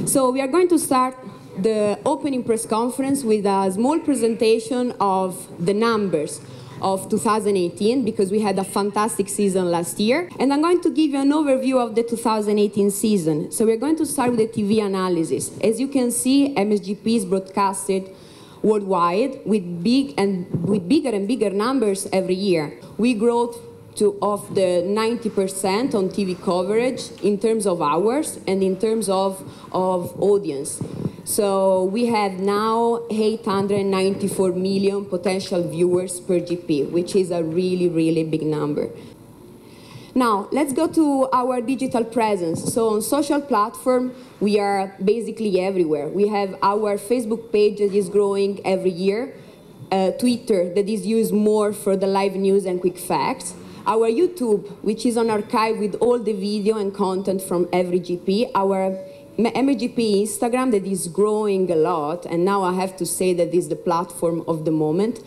So we are going to start the opening press conference with a small presentation of the numbers of 2018, because we had a fantastic season last year. And I'm going to give you an overview of the 2018 season. So we're going to start with the TV analysis. As you can see, MXGP is broadcasted worldwide with bigger and bigger numbers every year. We grow of the 90% on TV coverage in terms of hours and in terms of audience. So we have now 894 million potential viewers per GP, which is a really, really big number. Now, let's go to our digital presence. So on social platform, we are basically everywhere. We have our Facebook page that is growing every year, Twitter that is used more for the live news and quick facts, our YouTube, which is on archive with all the video and content from every GP, our MXGP Instagram that is growing a lot, and now I have to say that this is the platform of the moment.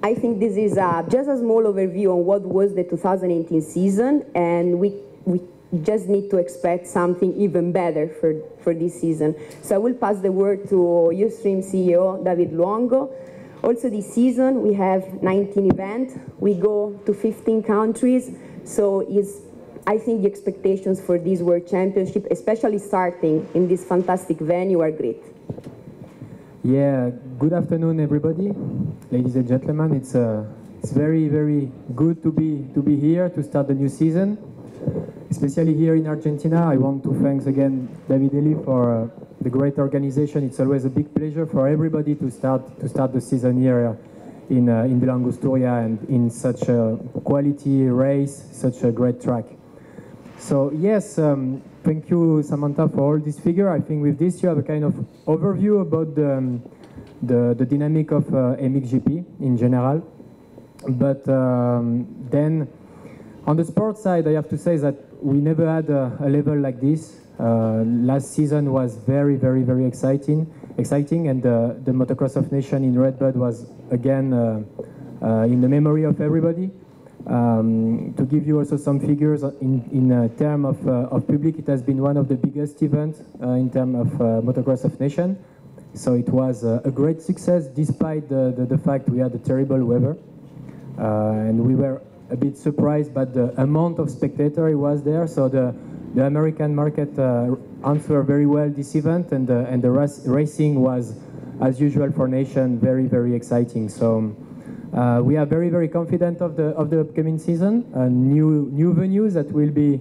I think this is just a small overview on what was the 2018 season, and we just need to expect something even better for this season. So I will pass the word to Ustream CEO David Luongo. Also this season we have 19 events, we go to 15 countries, so I think the expectations for this World Championship, especially starting in this fantastic venue, are great. Yeah, good afternoon everybody, ladies and gentlemen. It's very, very good to be here to start the new season, especially here in Argentina. I want to thank again David Eli for the great organization. It's always a big pleasure for everybody to start the season here in Villa La Angostura and in such a quality race, such a great track. So yes, thank you Samantha for all this figure. I think with this you have a kind of overview about the dynamic of MXGP in general. But then on the sports side, I have to say that we never had a level like this. Last season was very, very, very exciting, and the Motocross of Nation in Redbud was again in the memory of everybody. To give you also some figures in terms of public, it has been one of the biggest events in terms of Motocross of Nation. So it was a great success despite the fact we had a terrible weather, and we were a bit surprised by the amount of spectators was there. So the American market answered very well this event, and the racing was, as usual for Nation, very, very exciting. So we are very, very confident of the upcoming season. New venues that will be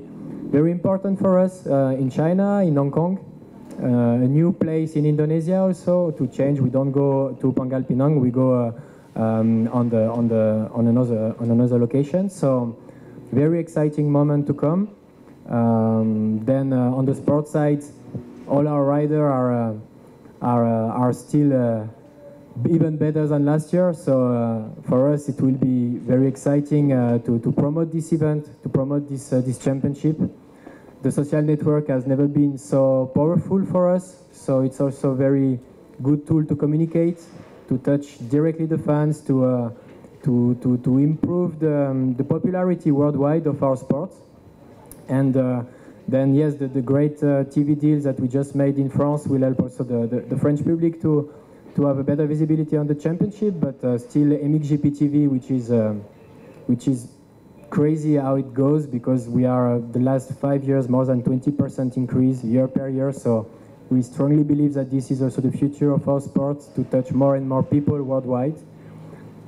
very important for us in China, in Hong Kong, a new place in Indonesia also to change. We don't go to Pangkal Pinang, we go on another location. So very exciting moment to come. Then on the sports side, all our riders are still even better than last year. So for us it will be very exciting to promote this event, to promote this championship. The social network has never been so powerful for us, so it's also a very good tool to communicate, to touch directly the fans, to improve the popularity worldwide of our sport. And then yes, the great TV deals that we just made in France will help also the French public to have a better visibility on the championship, but still MXGP TV, which is crazy how it goes, because we are the last 5 years more than 20% increase year per year. So we strongly believe that this is also the future of our sport, to touch more and more people worldwide.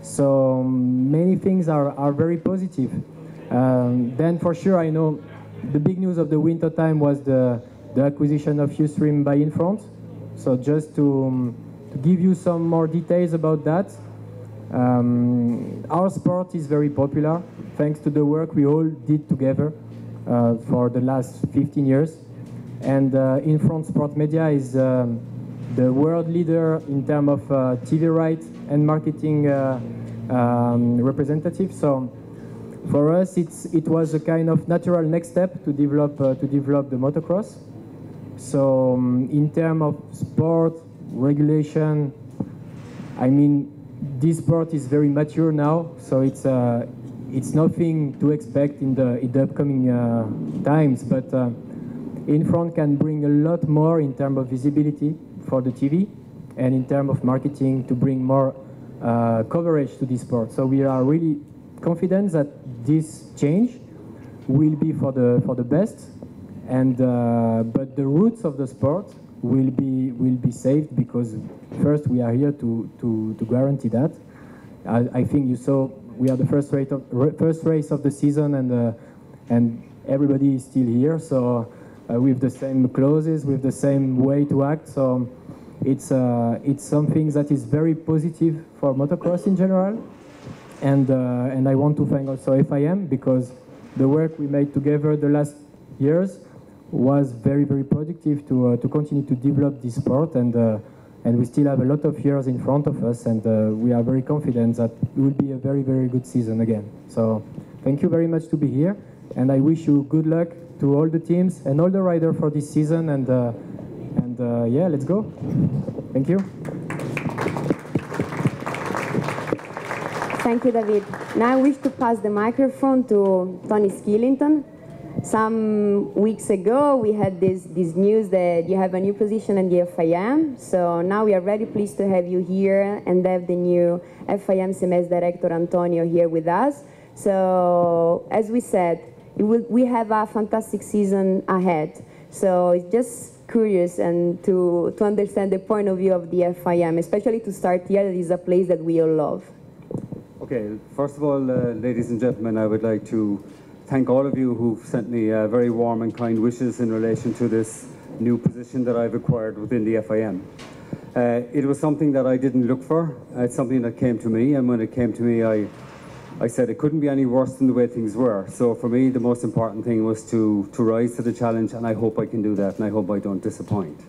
So many things are very positive. Then for sure, I know the big news of the winter time was the acquisition of Ustream by Infront. So just to give you some more details about that, our sport is very popular thanks to the work we all did together for the last 15 years. And Infront Sport Media is the world leader in terms of TV rights and marketing representative. So for us, it was a kind of natural next step to develop the motocross. So in terms of sport regulation, I mean, this sport is very mature now, so it's nothing to expect in the upcoming times. But in front can bring a lot more in terms of visibility for the TV and in terms of marketing to bring more coverage to this sport. So we are really confident that this change will be for the best, and but the roots of the sport will be saved, because first we are here to guarantee that. I think you saw we are the first race of the season, and everybody is still here, so with the same clauses, with the same way to act. So it's something that is very positive for motocross in general, and I want to thank also FIM, because the work we made together the last years was very, very productive to continue to develop this sport, and we still have a lot of years in front of us, and we are very confident that it will be a very, very good season again. So thank you very much to be here, and I wish you good luck to all the teams and all the riders for this season, and yeah, let's go. Thank you. Thank you, David. Now I wish to pass the microphone to Tony Skillington. Some weeks ago, we had this news that you have a new position in the FIM. So now we are very pleased to have you here and have the new FIM CMS Director, Antonio, here with us. So as we said, we have a fantastic season ahead. So it's just curious and to understand the point of view of the FIM, especially to start here. It is a place that we all love. Okay, first of all, ladies and gentlemen, I would like to thank all of you who've sent me very warm and kind wishes in relation to this new position that I've acquired within the FIM. It was something that I didn't look for. It's something that came to me, and when it came to me, I said it couldn't be any worse than the way things were. So for me, the most important thing was to rise to the challenge, and I hope I can do that, and I hope I don't disappoint.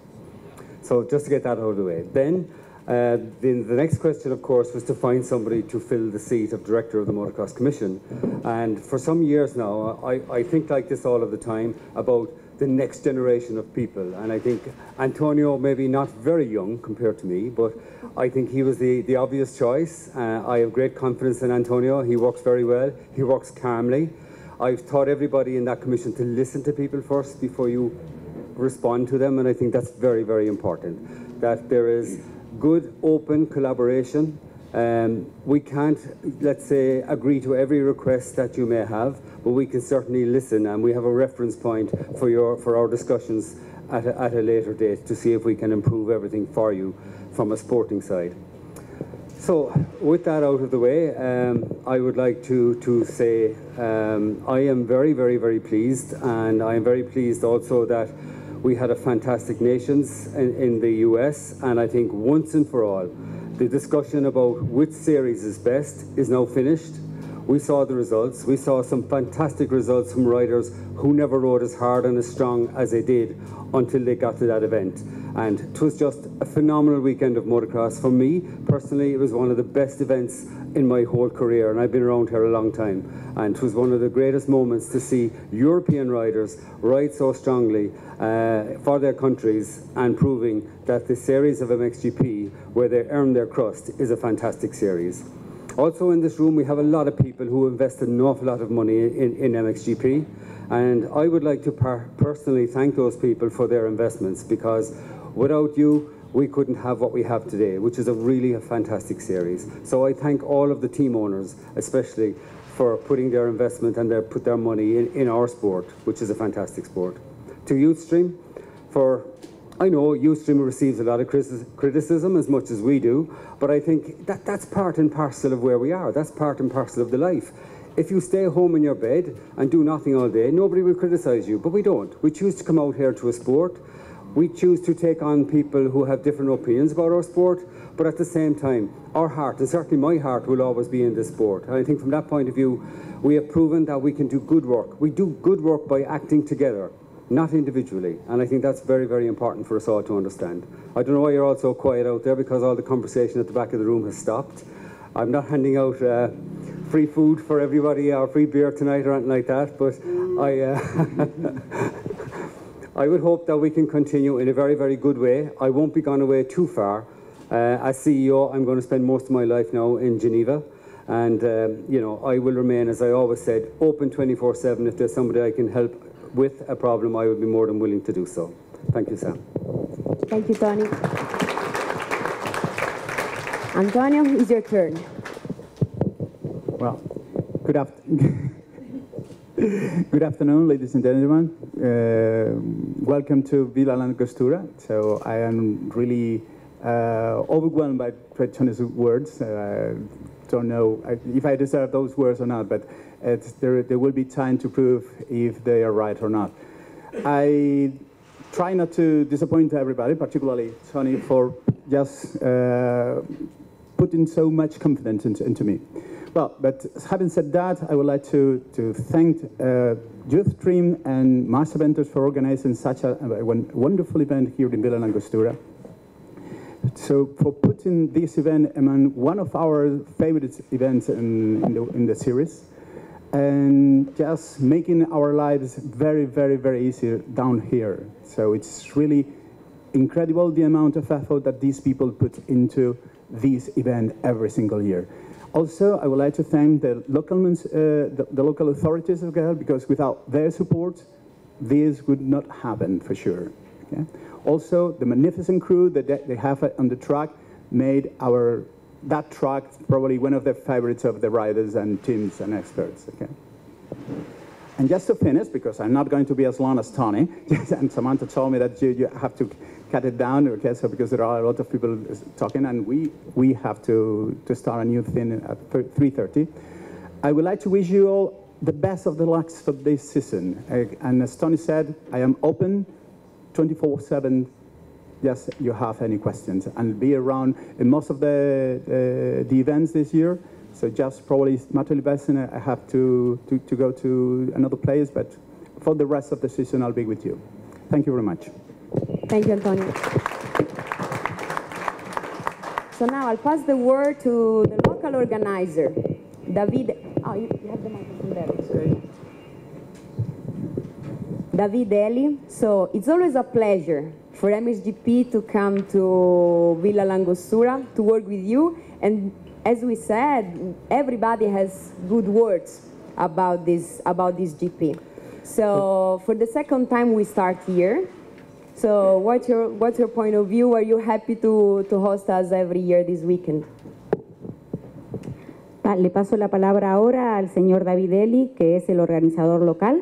So just to get that out of the way. Then the next question, of course, was to find somebody to fill the seat of Director of the Motocross Commission. And for some years now, I think like this all of the time about the next generation of people. And I think Antonio, maybe not very young compared to me, but I think he was the obvious choice. I have great confidence in Antonio. He works very well. He works calmly. I've taught everybody in that commission to listen to people first before you respond to them. And I think that's very, very important, that there is good, open collaboration. We can't, let's say, agree to every request that you may have, but we can certainly listen, and we have a reference point for our discussions at a later date to see if we can improve everything for you from a sporting side. So, with that out of the way, I would like to say I am very, very, very pleased, and I am very pleased also that we had a fantastic Nations in the US, and I think once and for all, the discussion about which series is best is now finished. We saw the results. We saw some fantastic results from riders who never rode as hard and as strong as they did until they got to that event. And it was just a phenomenal weekend of motocross. For me, personally, it was one of the best events in my whole career, and I've been around here a long time. And it was one of the greatest moments to see European riders ride so strongly for their countries, and proving that the series of MXGP, where they earn their crust, is a fantastic series. Also in this room, we have a lot of people who invested an awful lot of money in MXGP, and I would like to personally thank those people for their investments, because without you, we couldn't have what we have today, which is really a fantastic series. So I thank all of the team owners, especially, for putting their investment and put their money in our sport, which is a fantastic sport. To Youthstream, I know Youthstream receives a lot of criticism, as much as we do, but I think that's part and parcel of where we are. That's part and parcel of the life. If you stay home in your bed and do nothing all day, nobody will criticize you, but we don't. We choose to come out here to a sport. We choose to take on people who have different opinions about our sport, but at the same time, our heart, and certainly my heart, will always be in this sport. And I think from that point of view, we have proven that we can do good work. We do good work by acting together, not individually. And I think that's very, very important for us all to understand. I don't know why you're all so quiet out there, because all the conversation at the back of the room has stopped. I'm not handing out free food for everybody or free beer tonight or anything like that, but I would hope that we can continue in a very, very good way. I won't be gone away too far. As CEO, I'm going to spend most of my life now in Geneva, and you know, I will remain, as I always said, open 24/7 if there's somebody I can help with a problem, I would be more than willing to do so. Thank you, Sam. Thank you, Tony. Antonio, it's your turn. Well, good afternoon, ladies and gentlemen. Welcome to Villa La Angostura. So I am really overwhelmed by Tony's words. Don't know if I deserve those words or not, but there will be time to prove if they are right or not. I try not to disappoint everybody, particularly Tony, for just putting so much confidence into me. Well, but having said that, I would like to thank Youth Stream and Mass Eventers for organizing such a wonderful event here in Villa La Angostura. So for putting this event among one of our favorite events in the series, and just making our lives very, very, very easy down here. So it's really incredible the amount of effort that these people put into this event every single year. Also, I would like to thank the local authorities as well, because without their support, this would not happen for sure. Okay? Also, the magnificent crew that they have on the track made that track probably one of the favorites of the riders and teams and experts. Okay? And just to finish, because I'm not going to be as long as Tony, and Samantha told me that you have to cut it down, okay, so because there are a lot of people talking, and we have to start a new thing at 3:30. I would like to wish you all the best of the luck for this season. And as Tony said, I am open 24/7. Yes, you have any questions, and be around in most of the events this year. So just probably Matthew Besson, I have to go to another place, but for the rest of the season, I'll be with you. Thank you very much. Thank you, Antonio. So now I'll pass the word to the local organizer, David. Oh, you have the microphone there. Sorry. David Eli. So it's always a pleasure for MXGP to come to Villa La Angostura to work with you. And as we said, everybody has good words about this GP. So for the second time we start here. So what's your point of view? Are you happy to host us every year this weekend? Le paso la palabra ahora al señor David Eli, que es el organizador local.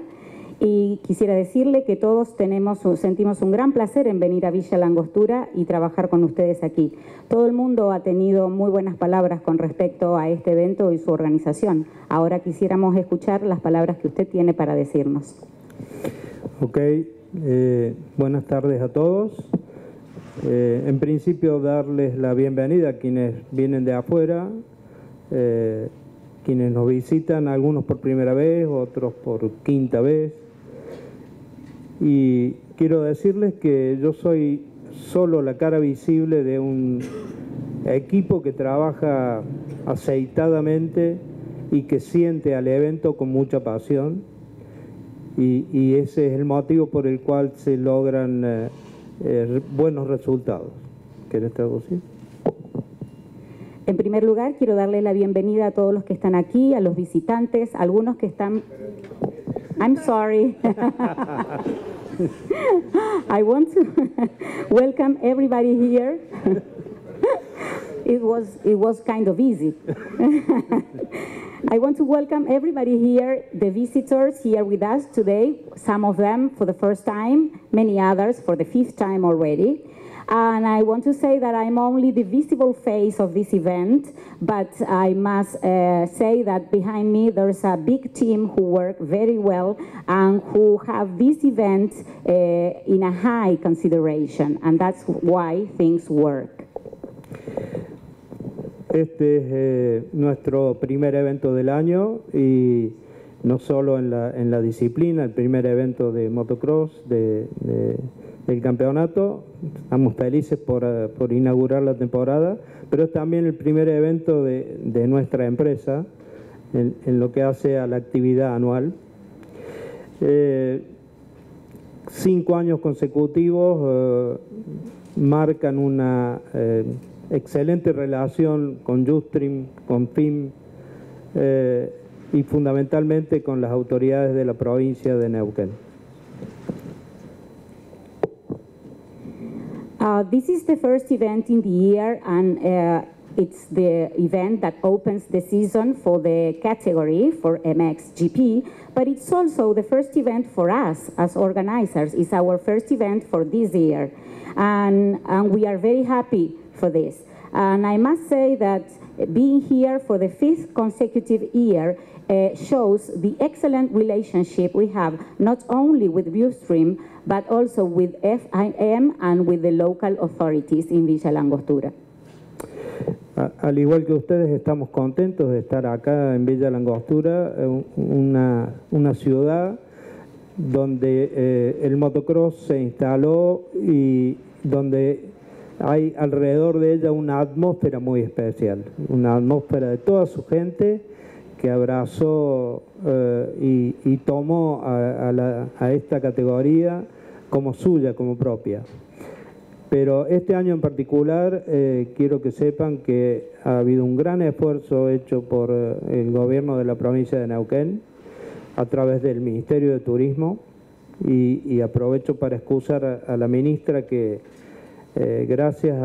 Y quisiera decirle que todos sentimos un gran placer en venir a Villa La Angostura y trabajar con ustedes aquí. Todo el mundo ha tenido muy buenas palabras con respecto a este evento y su organización. Ahora quisiéramos escuchar las palabras que usted tiene para decirnos. Ok, buenas tardes a todos. En principio darles la bienvenida a quienes vienen de afuera, quienes nos visitan, algunos por primera vez, otros por quinta vez. Y quiero decirles que yo soy solo la cara visible de un equipo que trabaja aceitadamente y que siente al evento con mucha pasión, y ese es el motivo por el cual se logran buenos resultados. ¿Quieres traducir? En primer lugar, quiero darle la bienvenida a todos los que están aquí, a los visitantes, algunos que están... I'm sorry. I want to welcome everybody here. It was kind of easy. I want to welcome everybody here, the visitors here with us today, some of them for the first time, many others for the fifth time already. And I want to say that I'm only the visible face of this event, but I must say that behind me there's a big team who work very well and who have this event in a high consideration, and that's why things work. Este es nuestro primer evento del año, y no solo en la disciplina, el primer evento de motocross del campeonato. Estamos felices por inaugurar la temporada, pero es también el primer evento de nuestra empresa en lo que hace a la actividad anual. 5 años consecutivos marcan una excelente relación con Youthstream, con FIM y fundamentalmente con las autoridades de la provincia de Neuquén. This is the first event in the year, and it's the event that opens the season for the category for MXGP, but it's also the first event for us as organizers. It's our first event for this year, and we are very happy for this. And I must say that being here for the 5th consecutive year shows the excellent relationship we have, not only with Viewstream, but also with FIM and with the local authorities in Villa La Angostura. Al igual que ustedes, estamos contentos de estar acá en Villa La Angostura, una ciudad donde el motocross se instaló y donde hay alrededor de ella una atmósfera muy especial, una atmósfera de toda su gente que abrazó y tomó a esta categoría como suya, como propia. Pero este año en particular quiero que sepan que ha habido un gran esfuerzo hecho por el gobierno de la provincia de Neuquén a través del Ministerio de Turismo y aprovecho para excusar a la ministra que gracias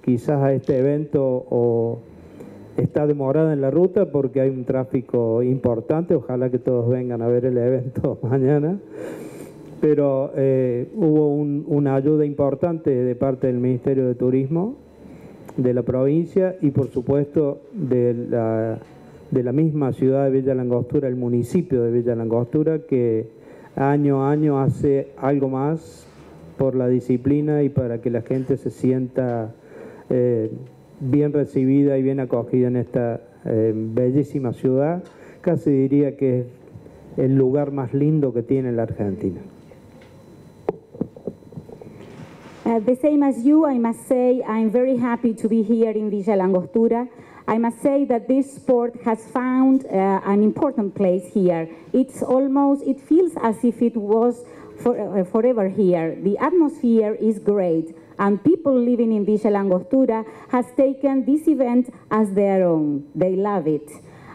quizás a este evento está demorada en la ruta porque hay un tráfico importante, ojalá que todos vengan a ver el evento mañana. Pero hubo una ayuda importante de parte del Ministerio de Turismo, de la provincia y por supuesto de la misma ciudad de Villa La Angostura, el municipio de Villa La Angostura, que año a año hace algo más por la disciplina y para que la gente se sienta bien recibida y bien acogida en esta bellísima ciudad. Casi diría que es el lugar más lindo que tiene la Argentina. The same as you, I must say I'm very happy to be here in Villa La Angostura. I must say that this sport has found an important place here. It feels as if it was forever here. The atmosphere is great, and people living in Villa La Angostura has taken this event as their own. They love it.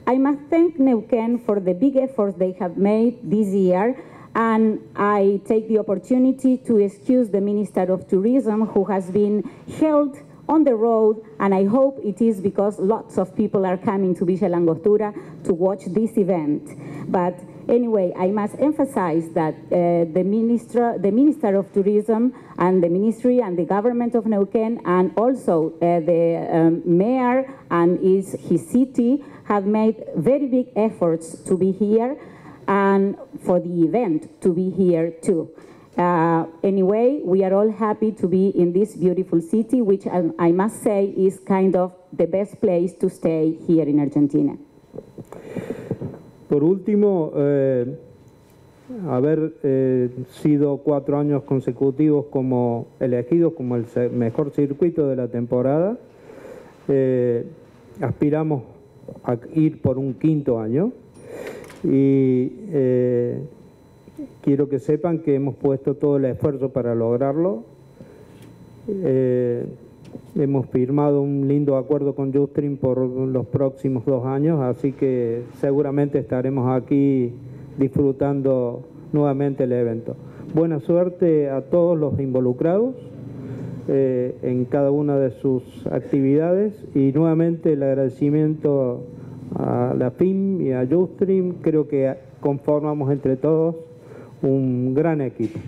I must thank Neuquén for the big efforts they have made this year, and I take the opportunity to excuse the Minister of Tourism who has been held on the road, and I hope it is because lots of people are coming to Villa La Angostura to watch this event. But anyway, I must emphasize that the Minister of Tourism and the Ministry and the government of Neuquén and also the mayor and his city have made very big efforts to be here and for the event to be here too. Anyway, we are all happy to be in this beautiful city, which I must say is kind of the best place to stay here in Argentina. Por último, haber sido 4 años consecutivos elegidos como el mejor circuito de la temporada, aspiramos a ir por un 5º año y quiero que sepan que hemos puesto todo el esfuerzo para lograrlo. Hemos firmado un lindo acuerdo con Viewstream por los próximos 2 años, así que seguramente estaremos aquí disfrutando nuevamente el evento. Buena suerte a todos los involucrados en cada una de sus actividades y nuevamente el agradecimiento a la FIM y a Viewstream. Creo que conformamos entre todos un gran equipo.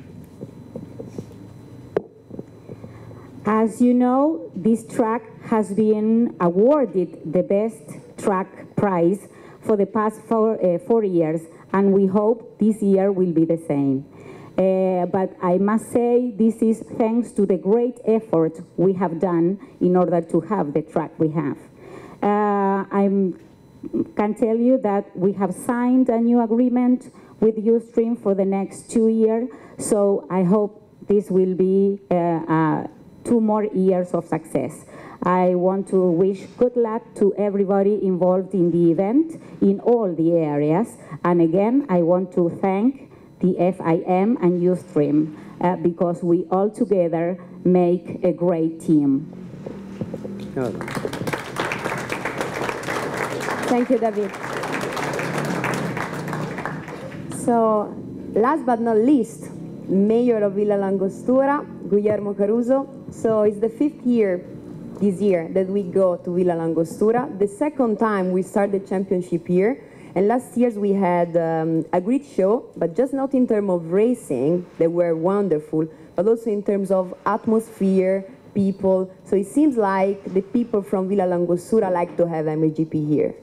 As you know, this track has been awarded the best track prize for the past 4 years, and we hope this year will be the same. But I must say this is thanks to the great effort we have done in order to have the track we have. I can tell you that we have signed a new agreement with Viewstream for the next 2 years, so I hope this will be 2 more years of success. I want to wish good luck to everybody involved in the event in all the areas, and again I want to thank the FIM and Viewstream because we all together make a great team. Thank you, David. So last but not least, Mayor of Villa La Angostura, Guillermo Caruso. So it's the 5th year this year that we go to Villa La Angostura. The 2nd time we start the championship here. And last year we had a great show, but just not in terms of racing, they were wonderful, but also in terms of atmosphere, people. So it seems like the people from Villa La Angostura like to have MXGP here.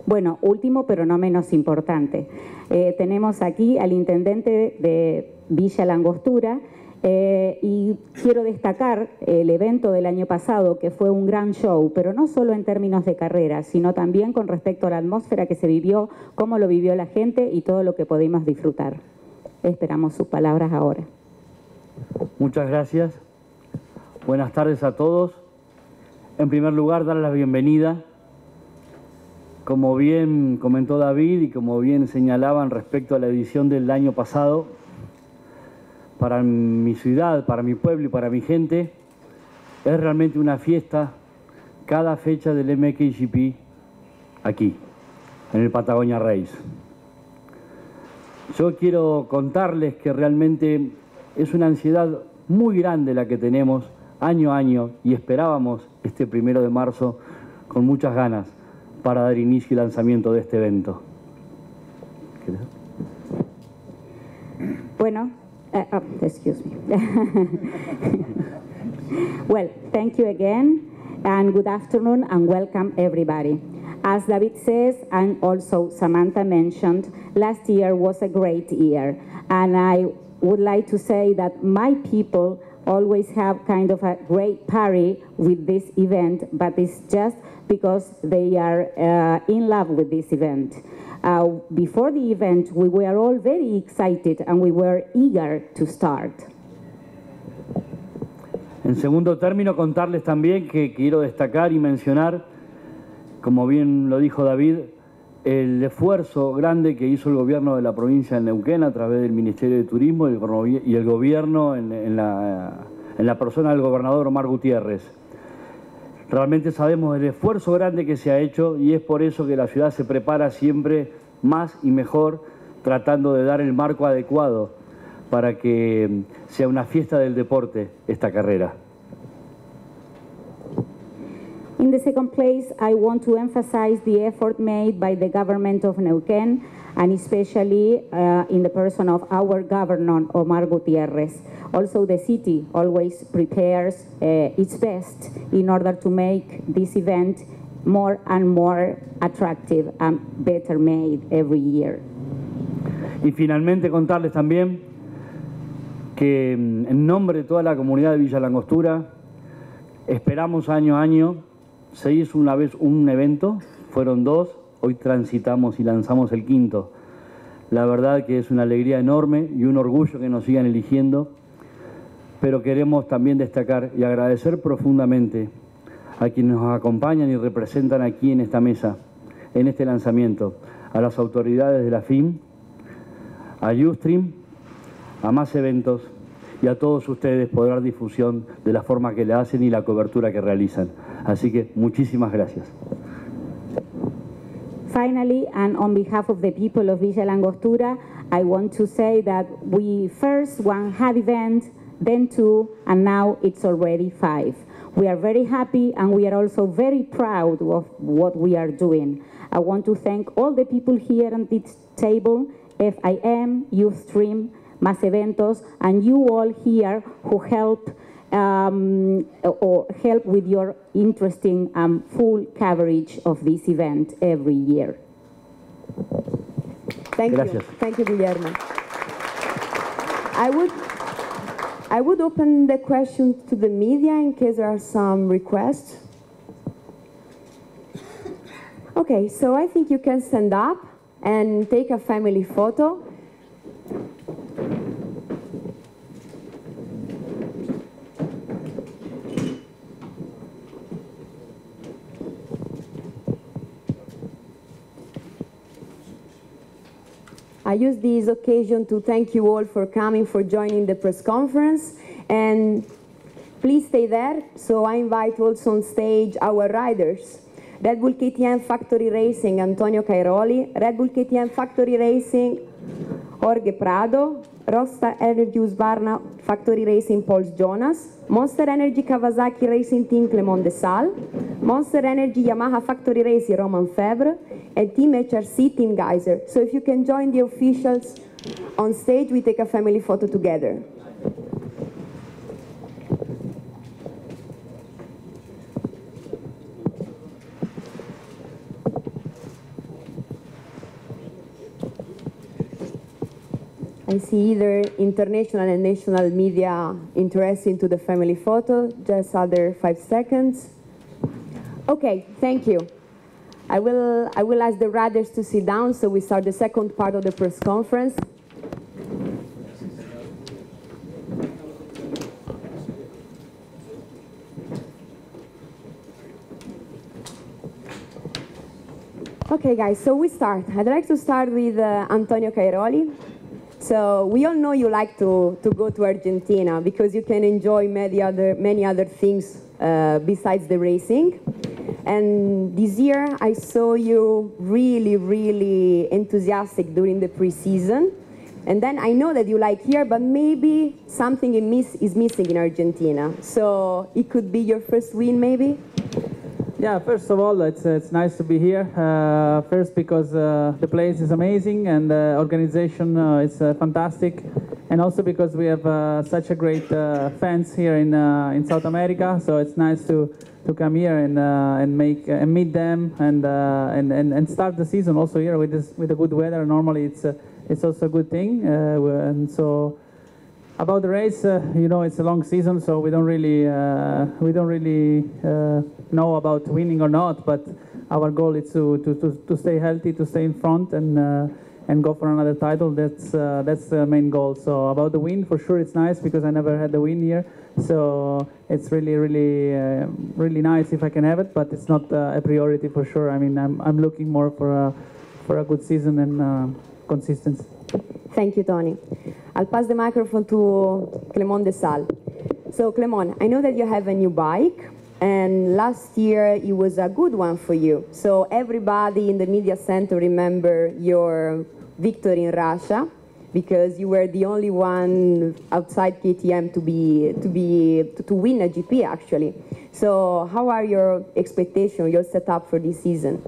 Bueno, último pero no menos importante. Tenemos aquí al intendente de Villa La Angostura y quiero destacar el evento del año pasado, que fue un gran show, pero no solo en términos de carrera, sino también con respecto a la atmósfera que se vivió, cómo lo vivió la gente y todo lo que pudimos disfrutar. Esperamos sus palabras ahora. Muchas gracias. Buenas tardes a todos. En primer lugar, dar la bienvenida. Como bien comentó David y como bien señalaban respecto a la edición del año pasado, para mi ciudad, para mi pueblo y para mi gente, es realmente una fiesta cada fecha del MXGP aquí, en el Patagonia Race. Yo quiero contarles que realmente es una ansiedad muy grande la que tenemos año a año y esperábamos este 1 de marzo con muchas ganas para dar inicio y lanzamiento de este evento. Bueno, excuse me. Well, thank you again, and good afternoon, and welcome everybody. As David says, and also Samantha mentioned, last year was a great year, and I would like to say that my people always have kind of a great party with this event, but it's just because they are in love with this event. Before the event, we were all very excited and we were eager to start. En segundo término, contarles también que quiero destacar y mencionar, como bien lo dijo David, el esfuerzo grande que hizo el gobierno de la provincia de Neuquén a través del Ministerio de Turismo y el gobierno en la persona del gobernador Omar Gutiérrez. Realmente sabemos el esfuerzo grande que se ha hecho y es por eso que la ciudad se prepara siempre más y mejor, tratando de dar el marco adecuado para que sea una fiesta del deporte esta carrera. In the second place, I want to emphasize the effort made by the government of Neuquén, and especially in the person of our governor, Omar Gutiérrez. Also, the city always prepares its best in order to make this event more and more attractive and better made every year. Y finalmente contarles también que en nombre de toda la comunidad de Villa La Angostura esperamos año a año. Se hizo una vez un evento, fueron 2, hoy transitamos y lanzamos el 5º. La verdad que es una alegría enorme y un orgullo que nos sigan eligiendo, pero queremos también destacar y agradecer profundamente a quienes nos acompañan y representan aquí en esta mesa, en este lanzamiento, a las autoridades de la FIM, a Ustream, a Más Eventos y a todos ustedes por dar difusión de la forma que le hacen y la cobertura que realizan. Así que muchísimas gracias. Finally, and on behalf of the people of Villa La Angostura, I want to say that we first had event, then 2, and now it's already 5. We are very happy and we are also very proud of what we are doing. I want to thank all the people here at this table, FIM, Ustream, Más Eventos, and you all here who help with your interesting and full coverage of this event every year. Thank Gracias. you. Thank you, Guillermo. I would open the question to the media in case there are some requests. Okay, so I think you can stand up and take a family photo. I use this occasion to thank you all for coming, for joining the press conference, and please stay there. So I invite also on stage our riders. Red Bull KTM Factory Racing, Antonio Cairoli. Red Bull KTM Factory Racing, Jorge Prado. Rosta Energy Husqvarna Factory Racing, Paul Jonas. Monster Energy Kawasaki Racing Team, Clément Desal. Monster Energy Yamaha Factory Racing, Roman Febvre. And Team HRC, Team Geyser. So if you can join the officials on stage, we take a family photo together. I see either international and national media interested into the family photo. Just other 5 seconds. Okay, thank you. I will ask the riders to sit down so we start the second part of the press conference. Okay guys, so we start. I'd like to start with Antonio Cairoli. So we all know you like to go to Argentina because you can enjoy many other things besides the racing. And this year I saw you really enthusiastic during the pre-season. And then I know that you like here, but maybe something is missing in Argentina. So it could be your first win maybe? Yeah, first of all, it's nice to be here. First because the place is amazing and the organization is fantastic, and also because we have such a great fans here in South America. So it's nice to come here and meet them and start the season also here with the good weather. Normally it's also a good thing, and so. About the race, you know, it's a long season, so we don't really know about winning or not. But our goal is to stay healthy, to stay in front, and go for another title. That's the main goal. So about the win, for sure, it's nice because I never had the win here. So it's really nice if I can have it, but it's not a priority for sure. I mean, I'm looking more for a good season and consistency. Thank you, Tony. I'll pass the microphone to Clément Desal. So, Clément, I know that you have a new bike, and last year it was a good one for you. So everybody in the media center remember your victory in Russia, because you were the only one outside KTM to win a GP, actually. So how are your expectations, your setup for this season?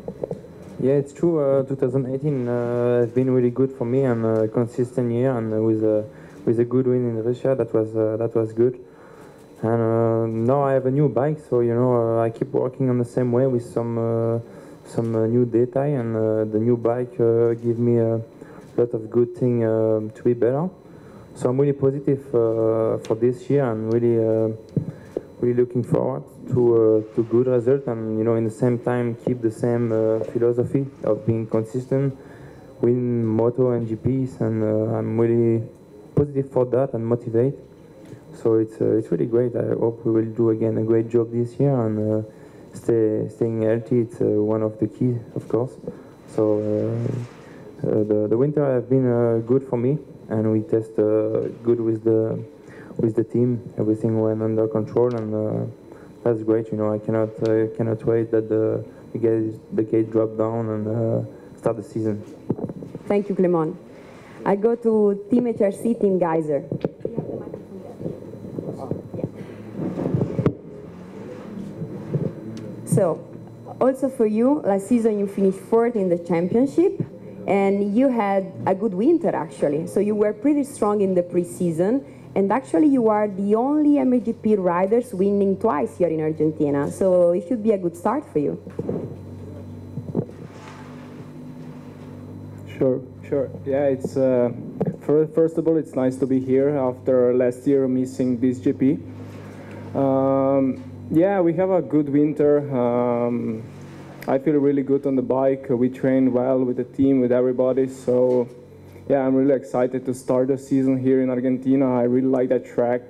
Yeah, it's true. 2018 has been really good for me and a consistent year, and with a good win in Russia, that was good. And now I have a new bike, so you know I keep working on the same way with some new data, and the new bike give me a lot of good thing to be better. So I'm really positive for this year, and really looking forward to good result, and you know in the same time keep the same philosophy of being consistent, win moto and GPs, and I'm really positive for that and motivate. So it's really great. I hope we will do again a great job this year, and staying healthy. It's one of the keys, of course. So the winter has been good for me, and we test good with the team. Everything went under control, and that's great. You know, I cannot wait that the gate drop down and start the season. Thank you, Clément. I go to Team HRC, Team Geyser. So, also for you, last season you finished 4th in the championship, and you had a good winter actually. So you were pretty strong in the pre-season, and actually you are the only MXGP riders winning twice here in Argentina. So it should be a good start for you. Sure. Yeah, it's first of all, it's nice to be here after last year missing this GP. Yeah, we have a good winter. I feel really good on the bike. We train well with the team, with everybody. So, yeah, I'm really excited to start the season here in Argentina. I really like that track.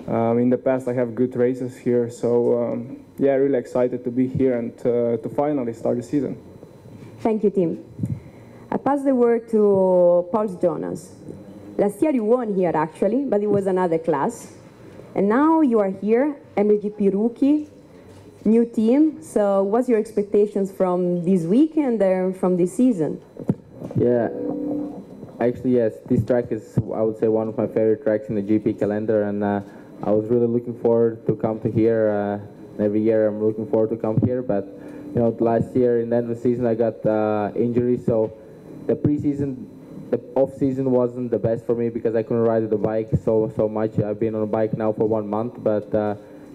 In the past, I have good races here. So, yeah, really excited to be here and to finally start the season. Thank you, Tim. I pass the word to Paul Jonas. Last year you won here, actually, but it was another class. And now you are here, MXGP rookie, new team. So what's your expectations from this weekend and from this season? Yeah, actually, yes, this track is, I would say, one of my favorite tracks in the GP calendar, and I was really looking forward to come to here. Every year I'm looking forward to come here, but you know, last year in the end of the season I got injury, so the preseason, the off-season wasn't the best for me because I couldn't ride the bike so much. I've been on a bike now for 1 month, but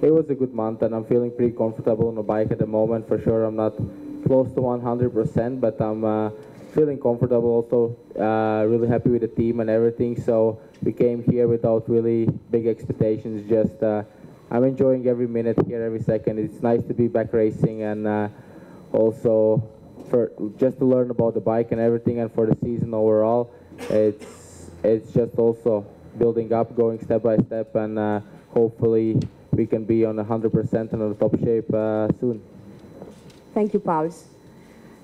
it was a good month, and I'm feeling pretty comfortable on the bike at the moment. For sure, I'm not close to 100%, but I'm feeling comfortable. Also, really happy with the team and everything. So we came here without really big expectations. Just I'm enjoying every minute here, every second. It's nice to be back racing, and also for just to learn about the bike and everything, and for the season overall, it's just also building up, going step by step, and hopefully we can be on 100% and on the top shape soon. Thank you, Pauls.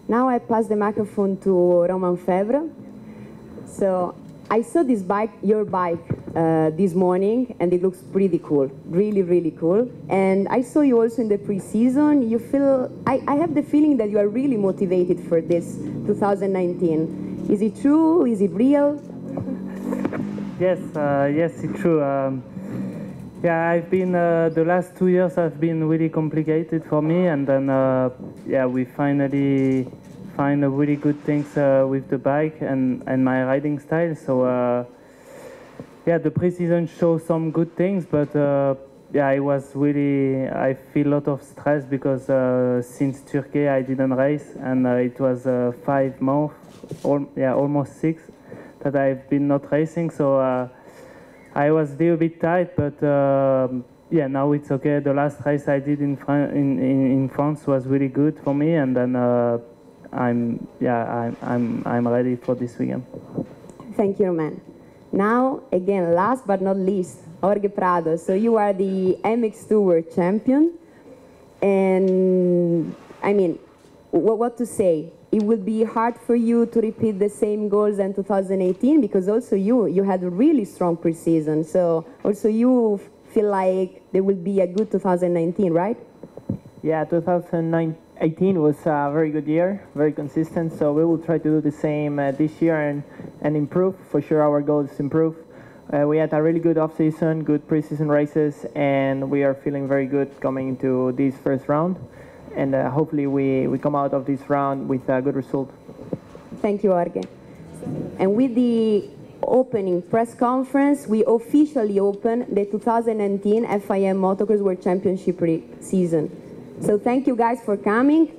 Now I pass the microphone to Roman Febvre. So I saw this bike, your bike, this morning, and it looks pretty cool, really, really cool. And I saw you also in the pre-season. You feel, I have the feeling that you are really motivated for this 2019. Is it true? Is it real? Yes, yes, it's true. Yeah, I've been the last 2 years have been really complicated for me, and then yeah, we finally find a really good things with the bike and my riding style. So yeah, the preseason shows some good things, but yeah, it was really, I feel a lot of stress because since Turkey I didn't race, and it was 5 months, almost 6, that I've been not racing. So I was a little bit tight, but yeah, now it's okay. The last race I did in France was really good for me, and then I'm ready for this weekend. Thank you, Roman. Now, again, last but not least, Jorge Prado. So you are the MX2 World Champion, and I mean, what to say? It would be hard for you to repeat the same goals in 2018, because also you had a really strong preseason. So also you feel like there will be a good 2019, right? Yeah, 2018 was a very good year, very consistent. So we will try to do the same this year and improve. For sure, our goal is to improve. We had a really good off-season, good preseason races, and we are feeling very good coming into this first round. And hopefully we come out of this round with a good result. Thank you, Jorge. And with the opening press conference, we officially open the 2019 FIM Motocross World Championship season. So thank you guys for coming.